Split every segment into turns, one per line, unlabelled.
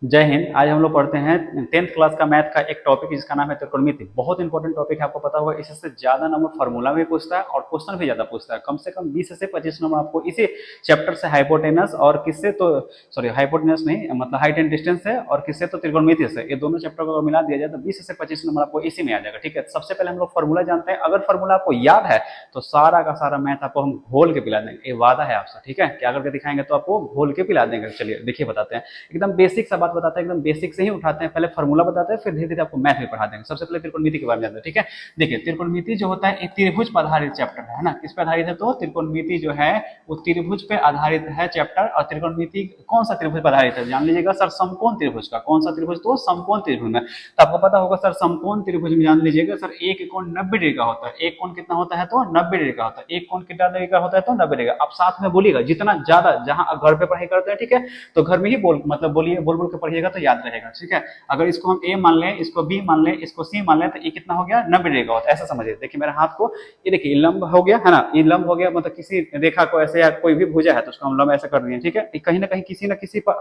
जय हिंद। आज हम लोग पढ़ते हैं 10th क्लास का मैथ का एक टॉपिक जिसका नाम है त्रिकोणमिति। बहुत इंपॉर्टेंट टॉपिक है, आपको पता होगा। इससे ज्यादा नंबर फार्मूला में पूछता है और क्वेश्चन भी ज्यादा पूछता है। कम से कम 20 से 25 नंबर आपको इसी चैप्टर से, हाइपोटेनस और किससे, तो सॉरी हाइपोटेनस नहीं, मतलब हाइट एंड डिस्टेंस है, और किससे तो त्रिकोणमिति से, ये दोनों चैप्टर को मिला दिया जाए तो 20 से 25 नंबर आपको इसी में आ जाएगा। ठीक है, सबसे पहले हम लोग फार्मूला जानते हैं। अगर फार्मूला आपको याद है तो सारा का सारा मैथ आपको हम घोल के पिला देंगे, ये वादा है आपसे। ठीक है, क्या करके दिखाएंगे तो आपको घोल के पिला देंगे। चलिए देखिए, बताते हैं। एकदम बेसिक सा बात बताते हैं, एकदम बेसिक से ही उठाते हैं। पहले फार्मूला बताते हैं, फिर धीरे धीरे आपको मैथ भी पढ़ा देंगे। सबसे पहले त्रिकोणमिति के बारे में जानते हैं। ठीक है, देखिए त्रिकोणमिति जो होता है एक त्रिभुज पर आधारित चैप्टर है ना। किस पे आधारित है? तो त्रिकोणमिति जो है वो त्रिभुज पे आधारित है चैप्टर। और त्रिकोणमिति कौन सा त्रिभुज पर आधारित है जान लीजिएगा सर, समकोण त्रिभुज का। कौन सा त्रिभुज? तो समकोण त्रिभुज में। तो आपको पता होगा सर, समकोण त्रिभुज में जान लीजिएगा सर, एक कोण 90 डिग्री का होता है। एक कोण कितना होता है? तो 90 डिग्री का होता है। एक कोण कितना डिग्री का होता है? तो 90 डिग्री। आप साथ में बोलिएगा, जितना ज्यादा, जहां घर पे पढ़ाई करते हैं, ठीक है, तो घर में ही बोल, मतलब बोलिए, बोल बोल के पढ़िएगा तो याद रहेगा। ठीक है, अगर इसको हम ए मान लें, इसको बी मान लें, इसको सी मान लें, तो ये कितना हो गया? 90 डिग्री का होता है। ऐसा समझिए। देखिए मेरे हाथ को, ये देखिए लंब हो गया है ना, ये लंब हो गया, मतलब किसी रेखा को ऐसे, या कोई भी भुजा है तो उसको हम लंब ऐसा कर दिए। ठीक है, कहीं ना कहीं किसी ना किसी पर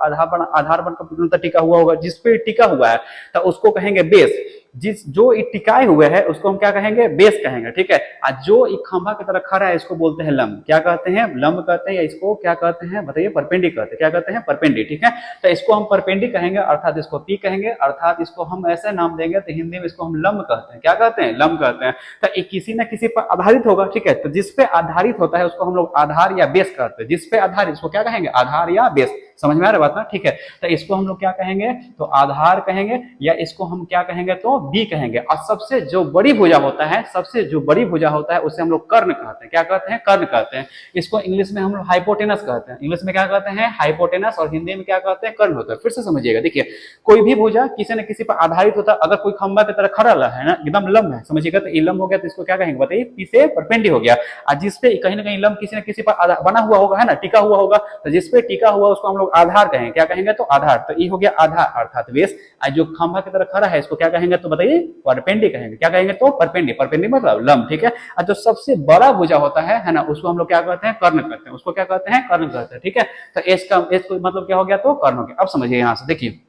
आधार बनकर टिका हुआ होगा। जिस पे टिका हुआ है तो उसको कहेंगे बेस। जिस जो टिकाए हुए है उसको हम क्या कहेंगे? बेस कहेंगे। ठीक है, और जो एक खंभा की तरह खड़ा है इसको बोलते हैं लंब। क्या कहते हैं? लंब कहते हैं। या इसको क्या कहते हैं बताइए? परपेंडी कहते हैं। क्या कहते हैं? परपेंडी। ठीक है, तो इसको हम परपेंडी कहेंगे, अर्थात इसको पी कहेंगे, अर्थात इसको हम ऐसे नाम देंगे तो हिंदी में इसको हम लंब कहते हैं। क्या कहते हैं? लंब कहते हैं। तो ये किसी न किसी पर आधारित होगा। ठीक है, तो जिस पे आधारित होता है उसको हम लोग आधार या बेस कहते हैं। जिस पे आधारित, इसको क्या कहेंगे? आधार या बेस। समझ में आ रहा बात ना? ठीक है, तो इसको हम लोग क्या कहेंगे? तो आधार कहेंगे, या इसको हम क्या कहेंगे? तो बी कहेंगे। और सबसे जो बड़ी भुजा होता है, सबसे जो बड़ी भुजा होता है उसे हम लोग कर्ण कहते हैं। क्या कहते हैं? कर्ण कहते हैं। इसको इंग्लिश में हम लोग हाइपोटेनस कहते हैं। इंग्लिश में क्या कहते हैं? हाइपोटेनस। और हिंदी में क्या कहते हैं? कर्ण होता है। फिर से समझिएगा, देखिए कोई भी भुजा किसी न किसी पर आधारित होता है। अगर कोई खंबा की तरह खड़ा है ना, एकदम लंब है, समझिएगा, तो ये लंब हो गया, तो इसको क्या कहेंगे बताइए? पी से परपेंडी हो गया। और जिसपे कहीं ना कहीं लंब किसी न किसी पर बना हुआ होगा, है ना, टिका हुआ होगा, तो जिसपे टिका हुआ उसको हम लोग आधार कहेंगे। क्या कहेंगे? तो आधार। तो ये हो गया आधार अर्थात बेस। जो खंभा की तरह खड़ा है इसको क्या कहेंगे? तो बताइए? परपेंडी कहेंगे। क्या कहेंगे? तो परपेंडी। परपेंडी मतलब लंब। ठीक है, और जो सबसे बड़ा भुजा होता है ना, उसको हम लोग क्या कहते हैं? कर्ण कहते हैं। उसको क्या कहते हैं? कर्ण कहते हैं। ठीक है, तो इसका मतलब क्या हो गया? तो कर्ण हो गया। अब समझिए यहां से, देखिए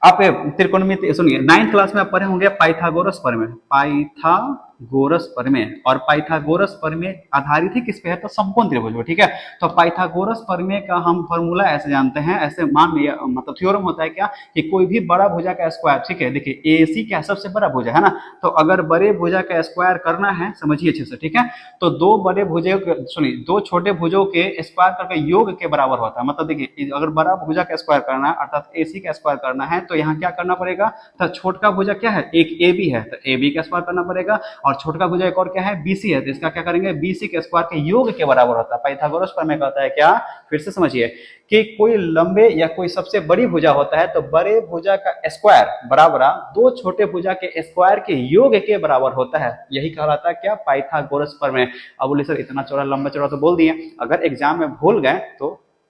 आप त्रिकोणमिति सुनिए, 9th क्लास में आप पढ़े होंगे पाइथागोरस प्रमेय। पाइथागोरस प्रमेय, और पाइथागोरस प्रमेय आधारित ही किस पे है? तो समकोण त्रिभुज पे। ठीक है, तो पाइथागोरस प्रमेय का हम फॉर्मूला ऐसे जानते हैं, ऐसे मान लिया, मतलब थ्योरम होता है क्या, कि कोई भी बड़ा भुजा का स्क्वायर, ठीक है, देखिए एसी क्या सबसे बड़ा भुजा है ना, तो अगर बड़े भुजा का स्क्वायर करना है, समझिए अच्छे से, ठीक है, तो दो बड़े भुजों सुनिए, दो छोटे भुजों के स्क्वायर करके योग के बराबर होता है। मतलब देखिए, अगर बड़ा भुजा का स्क्वायर करना है, अर्थात एसी का स्क्वायर करना है, तो यहाँ क्या करना पड़ेगा? तो छोटा भुजा क्या है? एक ए बी है, तो ए बी का स्क्वायर करना पड़ेगा। और छोटा भुजा एक और क्या है? बीसी है, तो इसका क्या करेंगे? बीसी के स्क्वायर के योग के बराबर होता है। पाइथागोरस प्रमेय कहता है क्या? फिर से समझिए कि कोई लंबे या कोई सबसे बड़ी भुजा होता है तो बड़े भुजा का स्क्वायर बराबर दो छोटे भुजा के स्क्वायर के योग के बराबर होता है। यही कहलाता है क्या? पाइथागोरस प्रमेय। अब बोले सर इतना चौड़ा लंबा चौड़ा तो बोल दिए, अगर एग्जाम में भूल गए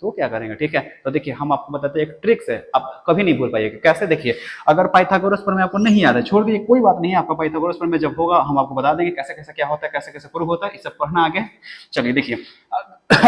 तो क्या करेंगे? ठीक है, तो देखिए हम आपको बताते हैं एक ट्रिक से, आप कभी नहीं भूल पाइएगा। कैसे? देखिए, अगर पाइथागोरस प्रमेय आपको नहीं याद है, छोड़ दीजिए, कोई बात नहीं है। आपका पाइथागोरस प्रमेय जब होगा हम आपको बता देंगे कैसे कैसे क्या होता है, कैसे कैसे प्रूव होता है, इसे पढ़ना आगे। चलिए देखिए,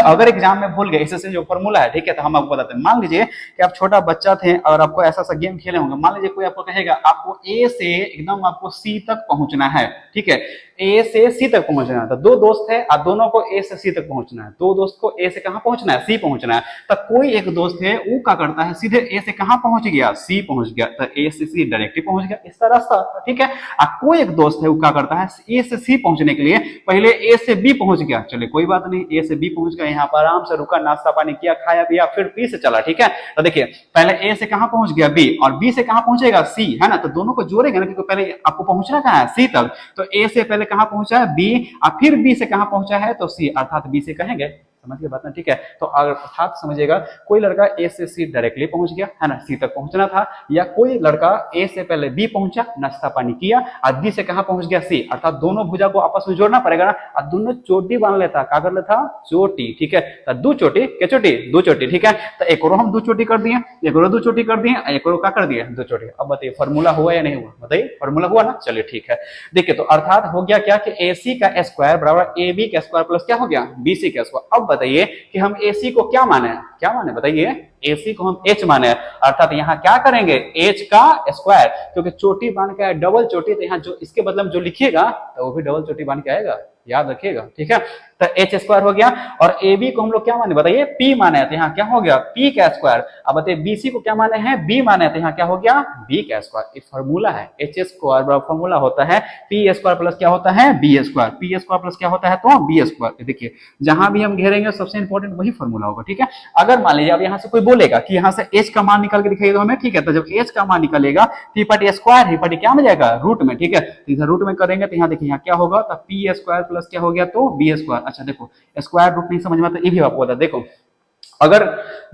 अगर एग्जाम में भूल गए इससे जो फॉर्मूला है, ठीक है, तो हम आपको बताते हैं। मान लीजिए कि आप छोटा बच्चा थे और आपको ऐसा सा गेम खेले होंगे। मान लीजिए कोई आपको कहेगा आपको ए से एकदम आपको सी तक पहुंचना है, ठीक है, ए से सी तक पहुंचना है। तो दो दोस्त है और दोनों को ए से सी तक पहुंचना है। दो दोस्त को ए से कहां पहुंचना है? सी पहुंचना है। तो कोई एक दोस्त है वो क्या करता है? सीधे ए से कहां पहुंच गया? सी पहुंच गया, तो ए से सी डायरेक्टली पहुंच गया, इसका रास्ता। ठीक है, और कोई एक दोस्त है वो क्या करता है? ए से सी पहुंचने के लिए पहले ए से बी पहुंच गया। चलिए कोई बात नहीं, ए से बी पहुंच गया, यहाँ पर आराम से रुका, नाश्ता पानी किया, खाया पिया, फिर बी से चला। ठीक है, तो देखिए पहले ए से कहां पहुंच गया? बी, और बी से कहां पहुंचेगा? सी, है ना, तो दोनों को जोड़ेंगे ना, क्योंकि पहले आपको पहुंचना कहां है? सी तक। तो ए से पहले कहां पहुंचा है? बी, और फिर बी से कहां पहुंचा है? तो सी, अर्थात बी से कहेंगे। समझिए बात ना? ठीक है, तो अर्थात समझिएगा, कोई लड़का ए से सी डायरेक्टली पहुंच गया, है ना, सी तक पहुंचना था, या कोई लड़का ए से पहले बी पहुंचा, नाश्ता पानी किया, और बी से कहां पहुंच गया? सी, अर्थात दोनों भुजा को आपस में जोड़ना पड़ेगा ना, और दोनों चोटी बांध लेता, क्या कर लेता? चोटी। ठीक है, तो दो चोटी, क्या चोटी? दो चोटी। ठीक है, तो एक और हम दो चोटी कर दिए, एक और दो चोटी कर दिए, एक और क्या कर दिए? दो चोटी। अब बताइए फॉर्मूला हुआ या नहीं हुआ? बताइए, फॉर्मूला हुआ ना? चलिए ठीक है, देखिए, तो अर्थात हो गया क्या कि AC का स्क्वायर बराबर AB का स्क्वायर प्लस क्या हो गया? BC का स्क्वायर। अब बताइए कि हम AC को क्या माने? क्या माने बताइए? AC को हम H माने, अर्थात यहाँ क्या करेंगे H का स्क्वायर, क्योंकि चोटी बांध के डबल चोटी, तो यहाँ जो इसके बदले में जो लिखिएगा तो वो भी डबल चोटी बांध के आएगा, याद रखिएगा, ठीक है। तो एच स्क्वायर हो गया, और ए बी को हम लोग क्या माने बताइए, पी माने, तो यहाँ क्या हो गया पी का स्क्वायर। अब बताइए बीसी को क्या माने हैं, बी माने, तो यहाँ क्या हो गया बी का स्क्वायर। ये फॉर्मूला है, एच स्क्वायर बराबर फॉर्मूला होता है पी स्क्वायर प्लस क्या होता है B square, P square plus क्या होता है तो बी स्क्वायर। देखिए जहां भी हम घेरेंगे सबसे इंपॉर्टेंट वही फॉर्मूला होगा, ठीक है। अगर मान लीजिए अब यहाँ से कोई बोलेगा कि यहाँ से एच का मान निकाल के दिखाइए हमें, ठीक है, तो जब एच का मान निकलेगा तो ये स्क्वायर है, क्या में जाएगा रूट में, ठीक है। तो इधर रूट में करेंगे तो यहाँ देखिए यहाँ क्या होगा, तो पी स्क्वायर प्लस क्या हो गया तो बी स्क्वायर। अच्छा देखो स्क्वायर रूट नहीं समझ में आता, ये भी आपको बता, देखो अगर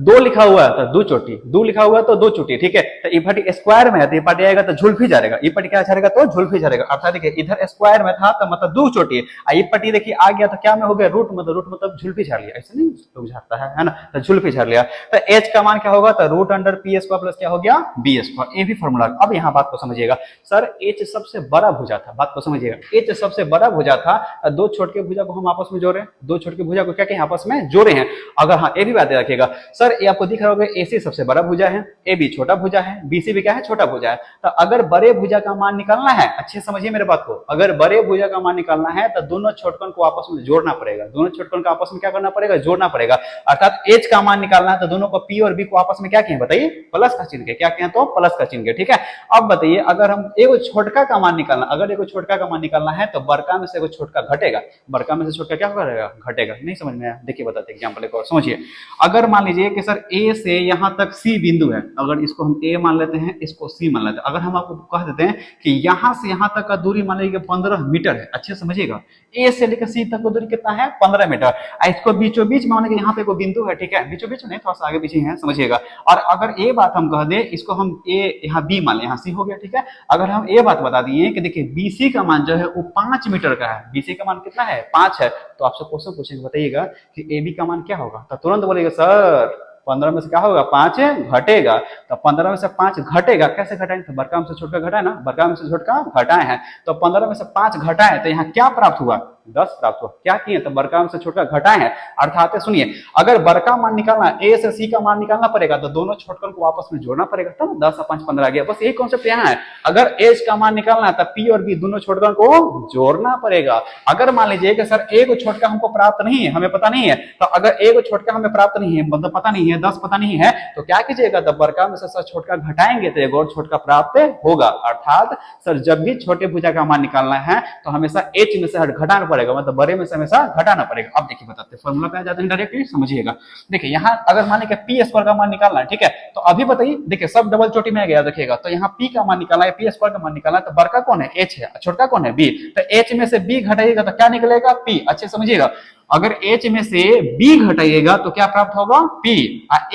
दो लिखा हुआ है तो दो चोटी, दो लिखा हुआ है तो दो चोटी, ठीक है। तो ये पार्टी स्क्वायर में है तो ये पार्टी आएगा तो झुलफी जाएगा, ये पार्टी क्या जाएगा तो झुलफी जाएगा। अर्थात देखिए इधर स्क्वायर में था तो मतलब दो चोटी है, ये पार्टी देखिए आ गया तो क्या में हो गया रूट मतलब झुलफी झाड़ लिया, ऐसे नहीं लोग झाड़ता है ना, तो झुलफी झाड़ लिया। तो एच का मान क्या होगा तो root under P square plus क्या हो गया बी स्क्वायर, ये भी फॉर्मूला। अब यहाँ बात को समझिएगा, सर एच सबसे बड़ा भुजा था, बात को समझिएगा, एच सबसे बड़ा भुजा था, दो छोटे भुजा को हम आपस में जोड़े, दो छोटे भुजा को क्या कहें आपस में जोड़े हैं। अगर हाँ ये भी बात रखिएगा, सर ये आपको दिख रहा होगा AC सबसे बड़ा भुजा है, AB छोटा भुजा है, BC भी क्या है छोटा भुजा है। तो अगर बड़े भुजा का मान निकालना है, अच्छे समझिए मेरे बात को, अगर बड़े भुजा का मान निकालना है तो दोनों छोटकन को आपस में जोड़ना पड़ेगा, दोनों छोटकन को आपस में क्या करना पड़ेगा जोड़ना पड़ेगा। अर्थात H का मान निकालना है तो दोनों को P और B को आपस में क्या कहें बताइए प्लस का चिन्ह के, क्या कहें तो प्लस का चिन्ह के, ठीक है। अब बताइए अगर हम एगो छोटका का मान निकालना, अगर एगो छोटका का मान निकालना है तो बड़का में से एगो छोटका घटेगा, बड़का में से छोटका क्या करेगा घटेगा, नहीं समझ में आया, देखिए बताते एग्जांपल एक और समझिए। अगर मान लीजिए कि सर A से यहां तक C बिंदु है, अगर इसको हम A मान लेते हैं, इसको C मान लेते हैं, अगर हम आपको कह देते हैं कि यहां से यहां तक का दूरी मान लीजिए 15 मीटर है, अच्छे समझिएगा, A से लेकर C तक का दूरी कितना है 15 मीटर, इसको बीचों बीच मान लीजिए यहाँ पे कोई बिंदु है, ठीक है, बीचों बीच नहीं थोड़ा सा आगे पीछे है समझिएगा। और अगर ये बात हम कह दें, इसको हम A यहाँ B मान लें, यहाँ C हो गया, ठीक है। अगर हम ये बात बता दिए कि देखिए BC का मान जो है वो 5 मीटर का है, BC का मान कितना है 5 है, तो आपसे क्वेश्चन पूछेगा बताइएगा कि AB का मान क्या होगा, तो तुरंत बोलेगा सर 15 में से क्या होगा 5 घटेगा, तो 15 में से 5 घटेगा, कैसे घटाएं, तो बड़का में से छोटका घटाए ना, बड़का में से छोटका घटाए हैं, तो 15 में से 5 घटाए तो यहाँ क्या प्राप्त हुआ 10 प्राप्त हुआ, क्या किए तो बड़का में से छोटका घटाए हैं। अर्थात सुनिए अगर बड़का मान निकालना A से C का मान निकालना पड़ेगा तो दोनों छोटकन को आपस में जोड़ना पड़ेगा, तब 10 और 5 15 आ गया, बस यही कॉन्सेप्ट यहाँ है। अगर H का मान निकालना है तो P और B दोनों छोटकन को जोड़ना पड़ेगा। अगर मान लीजिए कि सर एक छोटका हमको प्राप्त नहीं है, हमें पता नहीं है, तो अगर एक छोटका हमें प्राप्त नहीं है मतलब पता नहीं है 10 पता नहीं है, तो क्या कीजिएगा तो बड़का में से सर छोटका घटाएंगे तो एक और छोटका प्राप्त होगा। अर्थात सर जब भी छोटे भुजा का मान निकालना है तो हमेशा H में से घटाना पड़ेगा, मतलब बड़े में से हमेशा घटाना पड़ेगा। अब देखिए बताते हैं फॉर्मूला पे आ जाते हैं डायरेक्टली, समझिएगा। देखिए यहाँ अगर मान लीजिए पी स्क्वायर का मान निकालना है, ठीक है, तो अभी बताइए देखिए सब डबल चोटी में आ गया, देखिएगा तो यहाँ पी का मान निकालना है, पी स्क्वायर का मान निकालना है, तो बड़का कौन है H है, छोटका कौन है B, तो H में से B घटाइएगा तो क्या निकलेगा P, अच्छे समझिएगा। अगर H में से B घटाइएगा तो क्या प्राप्त होगा P,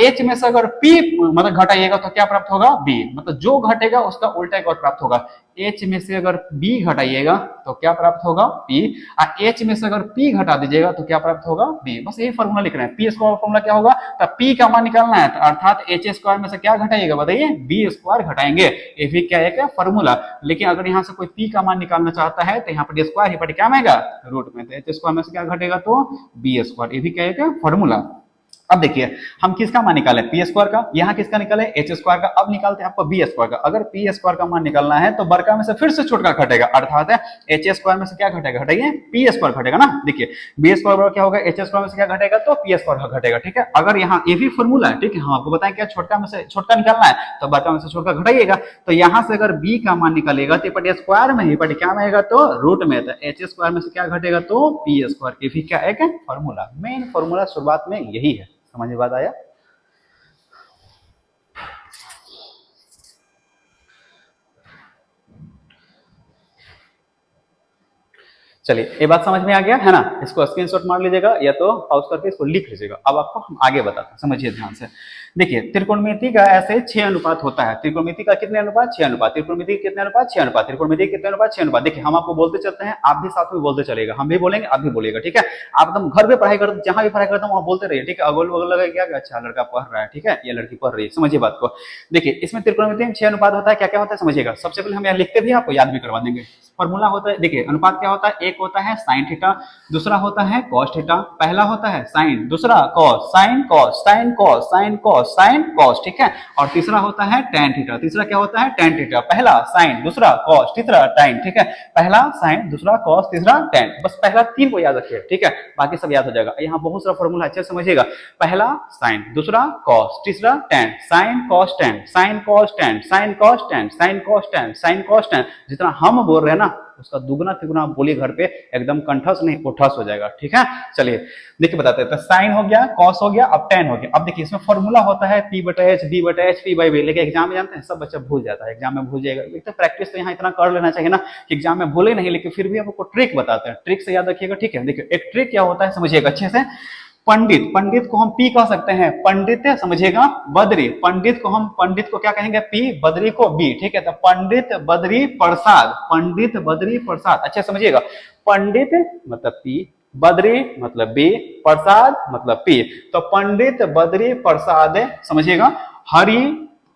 H में से अगर P मतलब घटाइएगा तो क्या प्राप्त होगा B, मतलब जो घटेगा उसका उल्टा एक और प्राप्त होगा। H में से अगर B घटाइएगा तो क्या प्राप्त होगा P, H में से अगर P घटा दीजिएगा तो क्या प्राप्त होगा B, बस यही फॉर्मूला लिख रहे हैं। P स्क्वायर फॉर्मूला क्या होगा, तो P का मान निकालना है, तो अर्थात H स्क्वायर में से क्या घटाइएगा बताइए B स्क्वायर घटाएंगे, ये भी क्या है फॉर्मूला। लेकिन अगर यहाँ से कोई P का मान निकालना चाहता है तो यहाँ पर स्क्वायर ही पर क्या आएगा रूट में, तो H स्क्वायर में से क्या घटेगा तो B स्क्वायर, ये भी क्या है फॉर्मूला। अब देखिए हम किसका मान निकाले पी स्क्वायर का, यहाँ किसका निकाले एच स्क्वायर का, अब निकालते हैं आपको बी स्क्वायर का। अगर पी स्क्वायर का मान निकालना है तो बड़का में से फिर से छोटका घटेगा, अर्थात एच स्क्वायर में से क्या घटेगा घटाइए पी स्क्वायर घटेगा ना। देखिए बी स्क्वायर क्या होगा एच स्क्वायर में से क्या घटेगा तो पी स्क्वायर घटेगा, ठीक है। अगर यहाँ ये भी फॉर्मूला है, ठीक है, हम आपको बताएं क्या छोटका में से छोटका निकालना है तो बड़का में से छोटका घटाइएगा, तो यहाँ से अगर बी का मान निकालेगा तो ये स्क्वायर में ही पर क्या आएगा तो रूट में, तो एच स्क्वायर में से क्या घटेगा तो पी स्क्वायर, ये भी क्या है फॉर्मूला, मेन फॉर्मूला शुरुआत में यही है, समझ में बात आया। चलिए ये बात समझ में आ गया है ना, इसको स्क्रीनशॉट मार लीजिएगा या तो पॉज करके इसको लिख लीजिएगा। अब आपको हम आगे बताते हैं, समझिए ध्यान से। देखिए त्रिकोणमिति का ऐसे 6 अनुपात होता है, त्रिकोणमिति का कितने अनुपात 6 अनुपात, त्रिकोणमिति के कितने अनुपात 6 अनुपात, त्रिकोणमिति के कितने अनुपात 6 अनुपात। देखिए हम आपको बोलते चलते हैं, आप भी साथ में बोलते चलेगा, हम भी बोलेंगे आप भी बोलेगा, ठीक है। आप एकदम घर पे पढ़ाई करते जहां भी पढ़ाई करते हैं वहां बोलते रहिए, ठीक है। अगल बगल लगा क्या अच्छा लड़का पढ़ रहा है, ठीक है, ये लड़की पढ़ रही है, समझिए बात को। देखिए इसमें त्रिकोणमिति में 6 अनुपात होता है, क्या क्या होता है समझिएगा। सबसे पहले हम यहाँ लिखते भी आपको याद भी करवा देंगे। फॉर्मूला होता है, देखिए अनुपात क्या होता है 1 एक होता है साइन थीटा, दूसरा होता है कॉस थीटा। पहला होता है साइन, दूसरा cos, sine cos, sine cos, sine cos, sine cos, ठीक है। और तीसरा होता है tan थीटा। तीसरा क्या होता है tan थीटा, पहला साइन, दूसरा कॉस, तीसरा tan, ठीक है। पहला साइन, दूसरा कॉस, तीसरा tan। बस पहला 3 को याद रखिए, ठीक है, बाकी सब याद हो जाएगा। यहाँ बहुत सारा फॉर्मूला अच्छे से समझिएगा। पहला साइन, दूसरा कॉस, तीसरा tan, sine cos tan, sine cos tan, sine cos tan, sine cos tan, sine cos tan। जितना हम बोल रहे हैं ना उसका दुगना तिगुना बोलिए घर पे, एकदम कंठस नहीं उठस हो जाएगा, ठीक है। चलिए देखिए बताते हैं। तो साइन हो गया, कॉस हो गया, अब tan हो गया। अब देखिए इसमें फॉर्मूला होता है p/h, b/h, p/b, लेकिन एग्जाम में जानते हैं सब बच्चा भूल जाता है, एग्जाम में भूल जाएगा। एक तो प्रैक्टिस तो यहाँ इतना कर लेना चाहिए ना कि एग्जाम में भूले नहीं, लेकिन फिर भी आपको ट्रिक बताते हैं, ट्रिक से याद रखिएगा, ठीक है। देखिए एक ट्रिक क्या होता है समझिएगा अच्छे से। पंडित, पंडित को हम पी कह सकते हैं, पंडित समझिएगा। बद्री, पंडित को क्या कहेंगे, पी, बद्री को बी, ठीक है। तो पंडित बद्री प्रसाद, पंडित बद्री प्रसाद, अच्छा समझिएगा। पंडित मतलब पी, बद्री मतलब बी, प्रसाद मतलब पी। तो पंडित बद्री प्रसाद समझिएगा। हरि,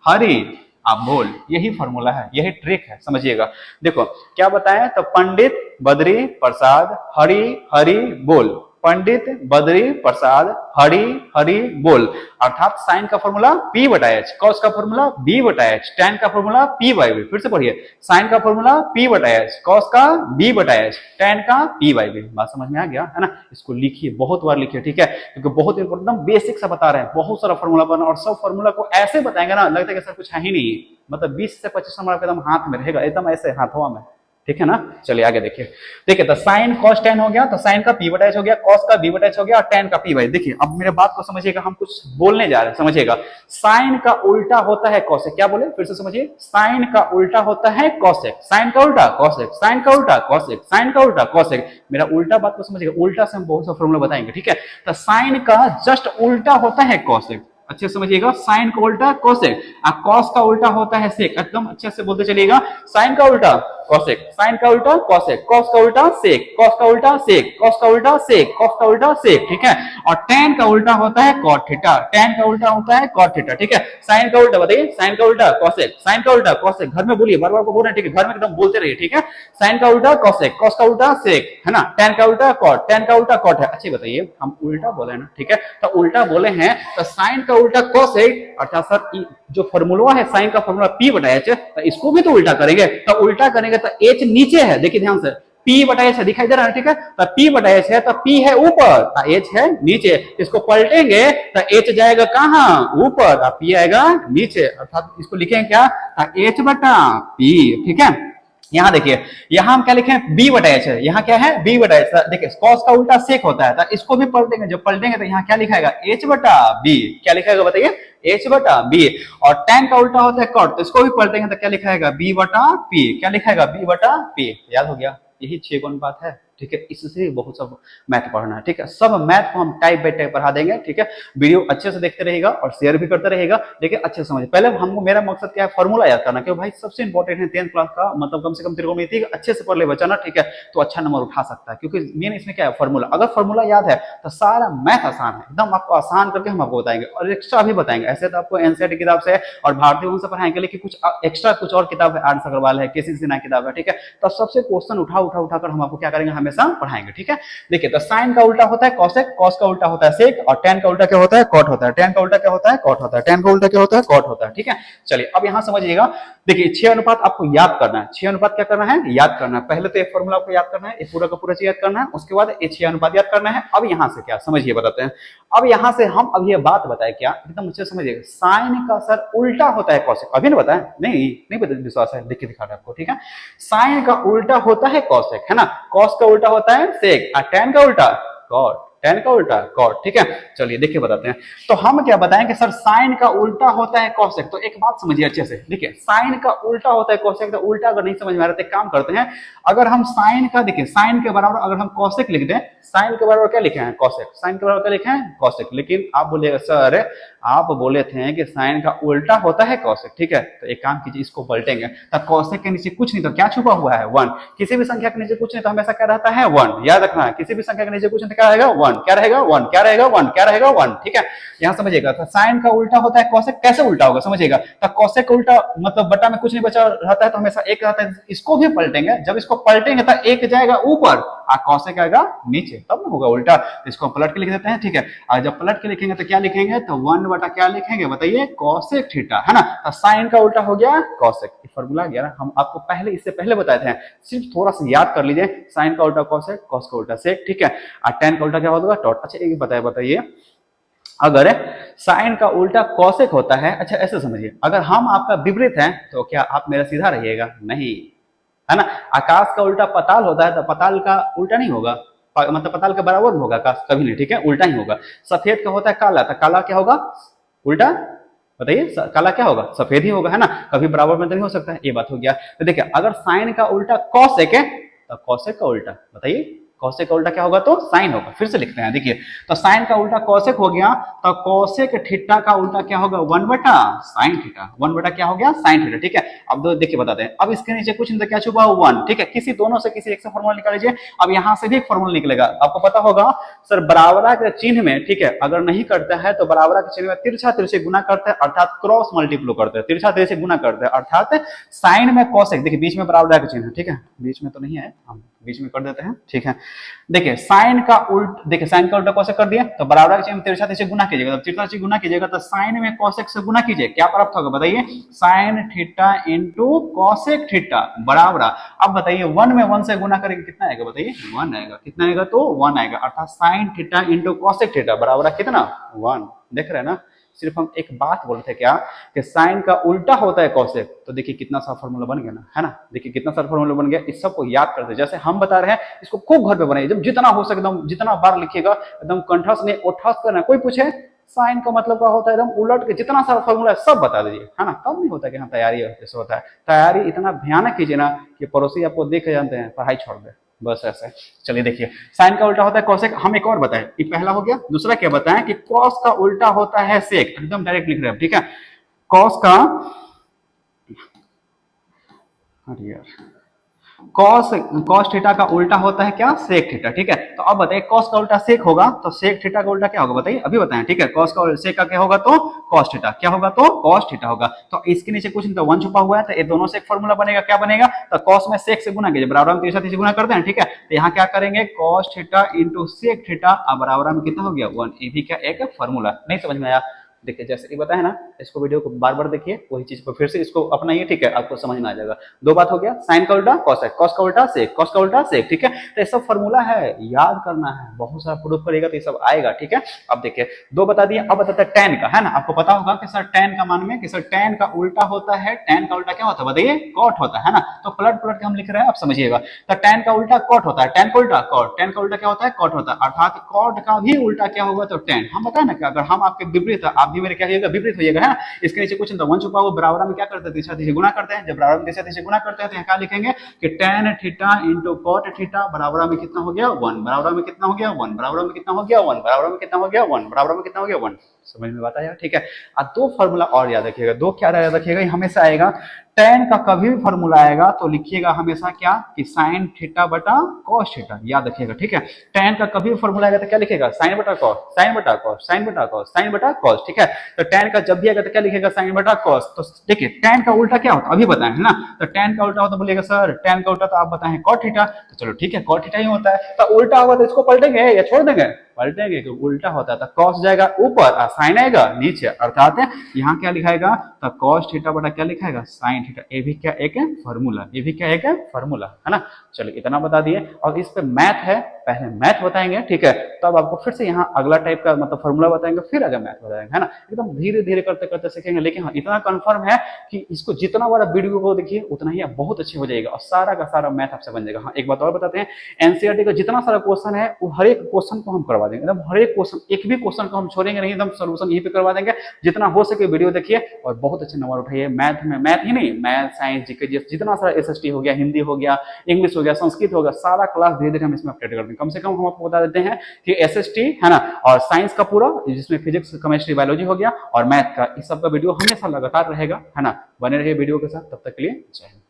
हरि आप बोल, यही फॉर्मूला है, यही ट्रिक है, समझिएगा। देखो क्या बताएं, तो पंडित बद्री प्रसाद हरि हरि बोल, पंडित बद्री प्रसाद हरि हरि बोल। अर्थात साइन का फॉर्मूला p/h, कॉस का फॉर्मूला b/h, tan का फॉर्मूला p/b। फिर से पढ़िए, साइन का फॉर्मूला p/h, कॉस का b/h, tan का p/b। बात समझ में आ गया है ना। इसको लिखिए, बहुत बार लिखिए, ठीक है, क्योंकि बहुत इंपॉर्टेंट, बेसिक से बता रहे हैं, बहुत सारा फॉर्मूला बना और सब फॉर्मूला को ऐसे बताएंगे ना लगता है कि सर कुछ है ही नहीं, मतलब 20 से 25 नंबर एकदम हाथ में रहेगा, एकदम ऐसे हाथों में, ठीक है ना। चलिए आगे देखिए। देखिए तो साइन कॉस tan हो गया, तो साइन का p/h हो गया, कॉस का b/h हो गया और tan का p/b। देखिए अब मेरे बात को समझिएगा, हम कुछ बोलने जा रहे हैं, समझिएगा। साइन का उल्टा होता है कॉसेक, क्या बोले फिर से समझिए, साइन का उल्टा होता है कॉसेक, साइन का उल्टा कॉसेक, साइन का उल्टा कॉसेक, साइन का उल्टा कॉसेक। मेरा उल्टा बात को समझिएगा, उल्टा से हम बहुत सा फॉर्मूला बताएंगे, ठीक है। तो साइन का जस्ट उल्टा होता है कॉसेक, अच्छे से समझिएगा। साइन का उल्टा कोसेक, कॉस का उल्टा होता है सेक, एकदम अच्छे से बोलते चलिएगा। साइन का उल्टा कोसेक, साइन का उल्टा कोसेक, कॉस का उल्टा सेक, कॉस का उल्टा सेक, कॉस का उल्टा सेक, कॉस का उल्टा सेक, ठीक है। और tan का उल्टा होता है कॉट थीटा, tan का उल्टा होता है कॉट थीटा, ठीक है। साइन का उल्टा बताइए, साइन का उल्टा कोसेक, साइन का उल्टा कोसेक, घर में बोलिए, बार बार को बोल रहे हैं, ठीक है, घर में एकदम बोलते रहिए, ठीक है। साइन का उल्टा कोसेक, कॉस का उल्टा सेक, है ना। tan का उल्टा कॉट, tan का उल्टा कॉट है। अच्छे बताइए, हम उल्टा बोले ना, ठीक है, तो उल्टा बोले हैं, तो साइन का उल्टा कोसेक, अर्थात सर जो फॉर्मूला है साइन का फॉर्मूला p/h, तो इसको भी तो उल्टा करेंगे, तो उल्टा करेंगे तो h नीचे है, देखिए ध्यान से, p/h दिखाई दे रहा है, ठीक है। तो p/h है, तो p है ऊपर, h है नीचे, इसको पलटेंगे तो h जाएगा कहां, ऊपर, p आएगा नीचे, अर्थात इसको लिखेंगे क्या, h/p, ठीक है। यहाँ देखिए, यहाँ हम क्या लिखे, b/h है, यहाँ क्या है b/h। देखिए कॉस का उल्टा सेक होता है, तो इसको भी पलटेंगे, जब पलटेंगे तो यहाँ क्या लिखाएगा, h/b, क्या लिखाएगा बताइए, h/b। और tan का उल्टा होता है कॉट, तो इसको भी पलटेंगे तो क्या लिखाएगा, b/p, क्या लिखाएगा, b/p। याद हो गया, यही 6 गुण बात है, ठीक है। इससे बहुत सब मैथ पढ़ना है, ठीक है। सब मैथ को हम टाइप बाय टाइप पढ़ा देंगे, ठीक है। वीडियो अच्छे से देखते रहेगा और शेयर भी करते रहेगा, लेकिन अच्छे से समझिए। पहले हमको, मेरा मकसद क्या है, फॉर्मूला याद करना, क्योंकि भाई सबसे इंपॉर्टेंट है 10th क्लास का, मतलब कम से कम त्रिकोणमिति अच्छे से पढ़ ले बच्चा ना, ठीक है, तो अच्छा नंबर उठा सकता है, क्योंकि मेन इसमें क्या है, फॉर्मूला। अगर फॉर्मूला याद है तो सारा मैथ आसान है, एकदम आपको आसान करके हम आपको बताएंगे और एक्स्ट्रा भी बताएंगे। ऐसे तो आपको एनसीईआरटी किताब से और भारतीय वंश से पढ़ाएंगे, लेकिन कुछ एक्स्ट्रा कुछ और किताब है, आर.एस. अग्रवाल है, के.सी. सिन्हा किताब है, ठीक है। तो सबसे क्वेश्चन उठाकर हम आपको क्या करेंगे, हमेशा पढ़ाएंगे, ठीक है। देखिए तो साइन का उल्टा होता है कोसेक, कॉस का उल्टा होता है सेक, और tan का उल्टा क्या होता है, कॉट होता है। tan का उल्टा क्या होता है, कॉट होता है। tan का उल्टा क्या होता है, कॉट होता है, ठीक है। चलिए अब यहां समझिएगा। देखिए 6 अनुपात आपको याद करना है, 6 अनुपात क्या करना है, याद करना है। पहले तो एक फॉर्मूला आपको याद करना है, ये पूरा का पूरा याद करना है, उसके बाद ये 6 अनुपात याद करना है। अब यहां से क्या समझिए, बताते हैं। अब यहां से हम अब ये बात बताए, क्या एकदम अच्छे समझिएगा, साइन का सर उल्टा होता है कॉसेक, अभी ना बताएं, नहीं पता, विश्वास है, देख के दिखा रहे आपको, ठीक है। साइन का उल्टा होता है कॉसेक, है ना, कॉस का उल्टा होता है सेक, और tan का उल्टा कॉट, tan का उल्टा कॉट, ठीक है। चलिए देखिए बताते हैं। तो हम क्या बताएंगे, सर साइन का उल्टा होता है कोसेक। तो एक बात समझिए अच्छे से, देखिए साइन का उल्टा होता है कोसेक, तो उल्टा अगर नहीं समझ में आ रहा तो काम करते हैं, अगर हम साइन का, देखिए साइन के बराबर अगर हम कोसेक लिख दें, साइन के बराबर क्या लिखे हैं, कोसेक, साइन के बराबर क्या लिखे हैं, कोसेक। लेकिन आप बोलिएगा सर आप बोले थे कि साइन का उल्टा होता है कॉसेक, ठीक है, तो एक काम कीजिए, इसको पलटेंगे, तो कॉसेक के नीचे कुछ नहीं तो क्या छुपा हुआ है, 1। किसी भी संख्या के नीचे कुछ नहीं तो हमेशा क्या रहता है, 1। याद रखना है, किसी भी संख्या के नीचे कुछ नहीं तो क्या रहेगा, 1। क्या रहेगा, 1। क्या रहेगा, 1। क्या रहेगा, 1। ठीक है, यहाँ समझिएगा। तो साइन का उल्टा होता है कॉसेक, कैसे उल्टा होगा समझिएगा। तो कॉसेक का उल्टा मतलब बटा में कुछ नहीं बचा रहता है तो हमेशा एक रहता है, इसको भी पलटेंगे, जब इसको पलटेंगे तो एक जाएगा ऊपर और कॉसेक आएगा नीचे, तब ना होगा उल्टा। तो इसको पलट के लिख देते हैं, ठीक है। और जब पलट के लिखेंगे तो क्या लिखेंगे, तो 1 बटा क्या लिखेंगे बताइए, कॉसेक थीटा, है ना। तो साइन का उल्टा हो गया कॉसेक, ये फॉर्मूला गया ना, हम आपको पहले इससे पहले बताए थे, सिर्फ थोड़ा सा याद कर लीजिए। साइन का उल्टा कॉसेक, कॉस का उल्टा सेक, ठीक है। और टेन का उल्टा क्या होगा, टॉट। अच्छा एक बताइए, अगर साइन का उल्टा कॉसेक होता है, अच्छा ऐसे समझिए, अगर हम आपका विपरीत हैं तो क्या आप मेरा सीधा रहिएगा, नहीं, है ना। आकाश का उल्टा पताल होता है तो पताल का उल्टा नहीं होगा, मतलब पताल के बराबर होगा आकाश, कभी नहीं, ठीक है, उल्टा ही होगा। सफेद का होता है काला, तो काला क्या होगा, उल्टा, बताइए काला क्या होगा, सफेद ही होगा, है ना, कभी बराबर में तो नहीं हो सकता है, ये बात हो गया। तो देखिए अगर साइन का उल्टा कॉसेक है तो कॉसेक का उल्टा बताइए, कॉसेक का उल्टा क्या होगा, तो साइन होगा। फिर से लिखते हैं, देखिए, तो साइन का उल्टा कॉसेक हो गया, तो कॉसेक थीटा का उल्टा क्या होगा, 1 बटा साइन थीटा, 1 बटा क्या हो गया, साइन थीटा, ठीक है। अब देखिए बताते हैं, अब इसके नीचे कुछ नहीं तो क्या छुपा, 1, ठीक है। किसी दोनों से किसी एक से फॉर्मूला निकाल लीजिए। अब यहां से भी एक फॉर्मूला निकलेगा, आपको पता होगा सर, बराबरा के चिन्ह में, ठीक है, अगर नहीं करता है तो बराबरा के चिन्ह में तिरछा तिरछे गुना करते हैं, अर्थात क्रॉस मल्टीप्लो करते हैं, तिरछा तिरछे गुना करते हैं, अर्थात साइन में कॉसेक, देखिए बीच में बराबरा का चिन्ह, ठीक है, बीच में तो नहीं है, हम बीच में कर देते हैं, ठीक है। देखिए साइन का उल्टा, देखिए साइन का उल्टा कॉसेक कर दिया, तो बराबर के चिन्ह में तिरछा तिरछे गुना कीजिएगा, जब तिरछा तिरछे गुना कीजिएगा तो साइन में कॉसेक से गुना कीजिए, क्या प्राप्त होगा बताइए, sine theta into cosec theta बराबर। अब बताइए 1 में 1 से गुना करेंगे कितना आएगा बताइए, 1 आएगा, कितना आएगा, तो 1 आएगा, अर्थात sine theta into cosec theta बराबर कितना, 1। देख रहे हैं ना, सिर्फ हम एक बात बोलते हैं क्या, कि साइन का उल्टा होता है कॉसेक, तो देखिए कितना सारा फॉर्मूला बन गया ना, है ना, देखिए कितना सारा फॉर्मूला बन गया। इस सबको याद करते, जैसे हम बता रहे हैं, इसको खूब घर पे बनाइए, जब जितना हो सके एकदम, जितना बार लिखिएगा एकदम कंठस्थ नहीं ओठस्थ करना। कोई पूछे साइन का मतलब क्या होता है, एकदम उलट के जितना सारा फॉर्मूला है सब बता दीजिए, है ना, तब नहीं होता कि हाँ तैयारी कैसे होता है। तैयारी इतना भयानक कीजिए ना कि पड़ोसी आपको देख जानते हैं, पढ़ाई छोड़ दे, बस ऐसे। चलिए देखिए, साइन का उल्टा होता है कॉसेक, हम एक और बताएं, ये पहला हो गया। दूसरा क्या बताएं कि कॉस का उल्टा होता है सेक, एकदम डायरेक्ट लिख रहे हैं, ठीक है। कॉस का, अरे यार, कॉस थीटा का उल्टा होता है क्या, सेक थीटा, ठीक है। तो अब बताइए कॉस का उल्टा सेक होगा तो सेक थीटा का उल्टा क्या होगा बताइए, अभी बताएं, ठीक है। कॉस का सेक का क्या होगा, तो कॉस थीटा, क्या होगा, तो कॉस थीटा होगा। तो इसके नीचे कुछ नहीं तो 1 छुपा हुआ है, तो ये दोनों से एक फॉर्मूला बनेगा, क्या बनेगा, तो कॉस में सेक से गुना कीजिए, बराबर में 3 गुना करते हैं, ठीक है। तो यहाँ क्या करेंगे, cos theta into sec theta, बराबर में कितना हो गया, 1। ये भी क्या एक फॉर्मूला, नहीं समझ में आया, देखिए जैसे ये बताया ना, इसको वीडियो को बार बार देखिए, वही चीज पर फिर से इसको अपनाइए, ठीक है, आपको समझ में आ जाएगा। दो बात हो गया, साइन का उल्टा कॉसेक, कॉस का उल्टा सेक, कॉस का उल्टा सेक, ठीक है। तो ये सब फॉर्मूला है, याद करना है, बहुत सारा प्रूफ करेगा तो ये सब आएगा, ठीक है। अब देखिए दो बता दिए, अब बताते हैं टेन का, है ना। आपको पता होगा कि सर टेन का मान में कि सर टेन का उल्टा होता है, टेन का उल्टा क्या होता है बताइए, कॉट होता है ना। तो पलट पलट के हम लिख रहे हैं, आप समझिएगा। तो टेन का उल्टा कॉट होता है, टेन का उल्टा कॉट, टेन का उल्टा क्या होता है, कॉट होता है, अर्थात कॉट का भी उल्टा क्या होगा, तो टेन। हम बताए ना कि अगर हम आपके विपरीत, आप भी मेरे क्या होगा, विपरीत होइएगा, है ना। इसके नीचे कुछ तो 1 छुपा हुआ, बराबर में क्या करते हैं, तिरछा तिरछे गुना करते हैं। जब बराबर में तिरछा तिरछे गुना करते हैं तो यहाँ क्या लिखेंगे कि tan theta into cot theta बराबर में कितना हो गया, 1, बराबर में कितना हो गया, 1, बराबर में कितना हो गया, 1, बराबर में कितना हो गया, 1, बराबर में कितना हो गया, 1। समझ में बात आया, ठीक है। अब दो फॉर्मूला और याद रखिएगा, दो क्या याद रखिएगा, हमेशा आएगा टेन का कभी भी फॉर्मूला आएगा तो लिखिएगा हमेशा क्या, कि साइन थीटा बटा कॉस थीटा, याद रखिएगा, ठीक है। टेन का कभी भी फॉर्मूला आएगा तो क्या लिखेगा, साइन बटा कॉस, साइन बटा कॉस, साइन बटा कॉस, साइन बटा कॉस, ठीक है। तो टेन का जब भी आएगा तो क्या लिखेगा, साइन बटा कॉस। तो देखिए टेन का उल्टा क्या होता है अभी बताएं, है ना। तो टेन का उल्टा होता बोलिएगा सर टेन का उल्टा तो आप बताएं कॉट थीटा, तो चलो ठीक है, कॉट थीटा ही होता है। तो उल्टा होगा तो इसको पलटेंगे या छोड़ देंगे, पलटेंगे, कि उल्टा होता है तो कॉस जाएगा ऊपर और साइन आएगा नीचे, अर्थात यहाँ क्या लिखाएगा, तो कॉस थीटा बटा क्या लिखाएगा, साइन थीटा। ये भी क्या एक फॉर्मूला, ये भी क्या एक फॉर्मूला, है ना। चलिए इतना बता दिए, और इस पे मैथ है, पहले मैथ बताएंगे, ठीक है। तब तो आपको फिर से यहाँ अगला टाइप का मतलब फॉर्मूला बताएंगे, फिर आगे मैथ बताएंगे, है ना। एकदम धीरे धीरे करते करते सीखेंगे, लेकिन हाँ इतना कंफर्म है कि इसको जितना बड़ा वीडियो को देखिए उतना ही आप बहुत अच्छे हो जाएगा, और सारा का सारा मैथ आपसे बन जाएगा। हाँ एक बात और बताते हैं, एनसीईआरटी का जितना सारा क्वेश्चन है वो हर एक क्वेश्चन को हम करवा करवा देंगे, एकदम हर एक क्वेश्चन, एक भी क्वेश्चन को हम छोड़ेंगे नहीं, एकदम सोल्यूशन यहीं पे करवा देंगे। जितना हो सके वीडियो देखिए और बहुत अच्छे नंबर उठाइए। मैथ में, मैथ ही नहीं, मैथ, साइंस, जीके, जितना सारा एसएसटी हो गया, हिंदी हो गया, इंग्लिश हो गया, संस्कृत हो गया, सारा क्लास धीरे धीरे हम इसमें अपडेट कर देंगे। कम से कम हम आपको बता देते हैं कि एसएसटी है ना, और साइंस का पूरा, जिसमें फिजिक्स, केमिस्ट्री, बायोलॉजी हो गया, और मैथ का, इस सब का वीडियो हमेशा लगातार रहेगा, है ना। बने रहिए वीडियो के साथ, तब तक के लिए जय हिंद।